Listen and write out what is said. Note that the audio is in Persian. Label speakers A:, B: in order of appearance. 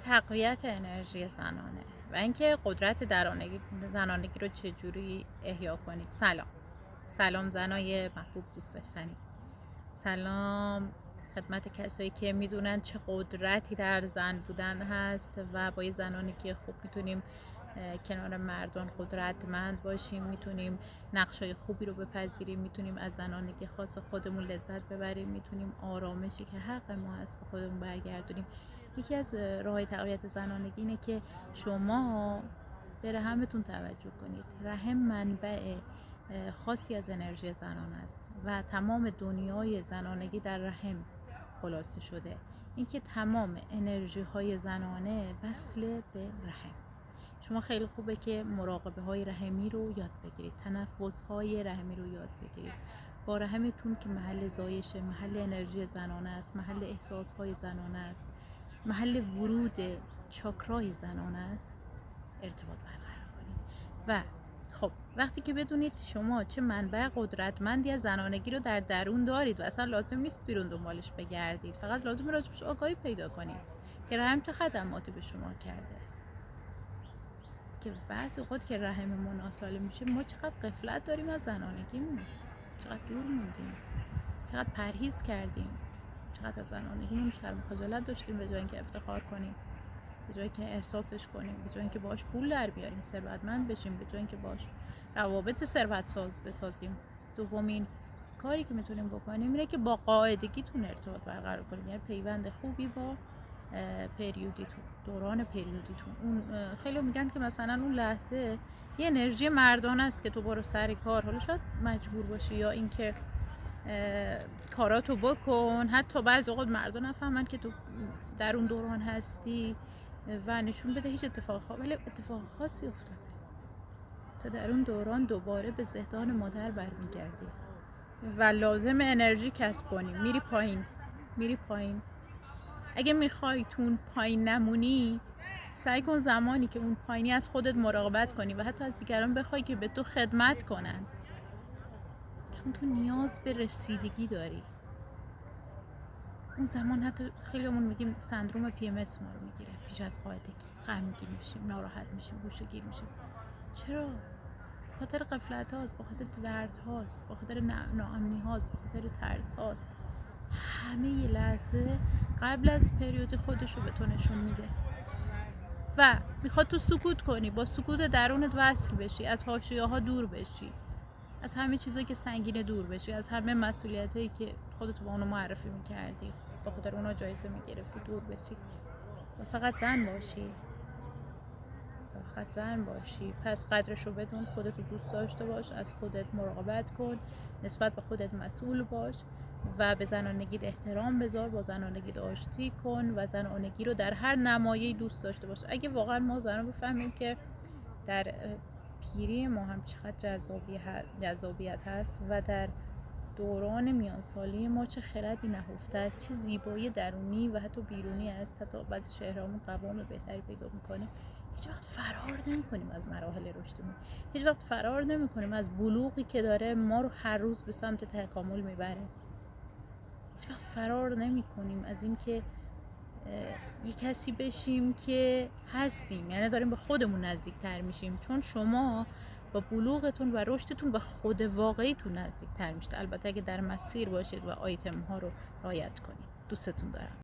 A: تقویت انرژی زنانه و اینکه قدرت زنانگی رو چجوری احیا کنید. سلام زنای محبوب دوست داشتنی. سلام خدمت کسایی که میدونن چه قدرتی در زن بودن هست و با زنانی که خوب میتونیم کنار مردان قدرتمند باشیم، میتونیم نقشای خوبی رو بپذیریم، میتونیم از زنانگی خاص خودمون لذت ببریم، میتونیم آرامشی که حق ما هست به خودمون برگردونیم. یکی از راه‌های تقویت زنانگی اینه که شما به رحمتون توجه کنید. رحم منبع خاصی از انرژی زنان است و تمام دنیای زنانگی در رحم خلاصه شده. اینکه تمام انرژی های زنانه وصل به رحم. شما خیلی خوبه که مراقبه های رحمی رو یاد بگیرید، تنفس های رحمی رو یاد بگیرید. با رحمتون که محل زایشه، محل انرژی زنانه است، محل احساس های زنانه است، محل ورود چاکرای زنانه است، ارتباط برقرار کنید. و خب وقتی که بدونید شما چه منبع قدرتمندی از زنانگی رو در درون دارید و اصلا لازم نیست بیرون دنبالش بگردید، فقط لازم راجبش آگاهی پیدا کنید که رحم چه خدماتی به شما کرده. که بعضی اوقات که رحممون ناسالم میشه ما چقدر غفلت داریم از زنانگیمون، چقدر دور موندیم، چقدر پرهیز کردیم، چقدر از زنانگیمون شرم و خجالت داشتیم به جای اینکه افتخار کنیم، به جای اینکه احساسش کنیم، به جای اینکه باهاش پول در بیاریم، ثروتمند بشیم، به جای اینکه باهاش روابط ثروت ساز بسازیم. دومین کاری که میتونیم بکنیم اینه که با قاعدگیتون ارتباط برقرار کنید، یعنی پیوند خوبی با پریودیتون، دوران پریودیتون. اون خیلی میگن که مثلا اون لحظه یه انرژی مردانه است که تو برو سر کار، حالا شاید مجبور باشی یا اینکه کاراتو بکن. حتی بعضی اوقات مردان نفهمن که تو در اون دوران هستی و نشون بده هیچ اتفاق خاصی افتاده. تا در اون دوران دوباره به ذهن مادر برمیگردی و لازم انرژی کسب کنی. میری پایین. اگه میخوای تو اون پایین نمونی، سعی کن زمانی که اون پایینی از خودت مراقبت کنی و حتی از دیگران بخوای که به تو خدمت کنن، چون تو نیاز به رسیدگی داری. اون زمان حتی خیلیمون میگیم سندروم PMS ما رو میگیره، پیش از قاعدگی غمگین میشیم، ناراحت میشیم، گوشه‌گیر میشیم. چرا؟ به خاطر غفلت هاست، به خاطر درد هاست، به خاطر ناامنی هاست، به خاطر ترس هاست. همه یه لحظه قبل از پریود خودشو به تو نشون میده و میخواد تو سکوت کنی، با سکوت درونت وصل بشی، از حاشیه‌ها دور بشی، از همه چیزایی که سنگینه دور بشی، از همه مسئولیتایی که خودت با اونو معرفی میکردی، با خاطر اونا جایزه میگرفتی، دور بشی و فقط زن باشی. پس قدرشو بدون، خودتو دوست داشته باش، از خودت مراقبت کن، نسبت به خودت مسئول باش و به زنانگیت احترام بذار، با زنانگیت آشتی کن و زنانگی رو در هر نمایه‌ای دوست داشته باش. اگه واقعا ما زنان بفهمیم که در پیری ما هم چقدر جذابیت هست و در دوران میانسالی ما چه خردی نهفته است، چه زیبایی درونی و حتی بیرونی است، حتی بعضی شهرامون قوام بهتری پیدا میکنه، هیچ وقت فرار نمی‌کنیم از مراحل رشدمون، هیچ وقت فرار نمی‌کنیم از بلوغی که داره ما رو هر روز به سمت تکامل میبره. هیچ وقت فرار نمی‌کنیم از اینکه یه کسی بشیم که هستیم، یعنی داریم به خودمون نزدیک‌تر میشیم، چون شما با بلوغتون و رشدتون به خود واقعیتون نزدیک‌تر میشید. البته اگه در مسیر باشید و آیتم ها رو رعایت کنید. دوستتون دارم.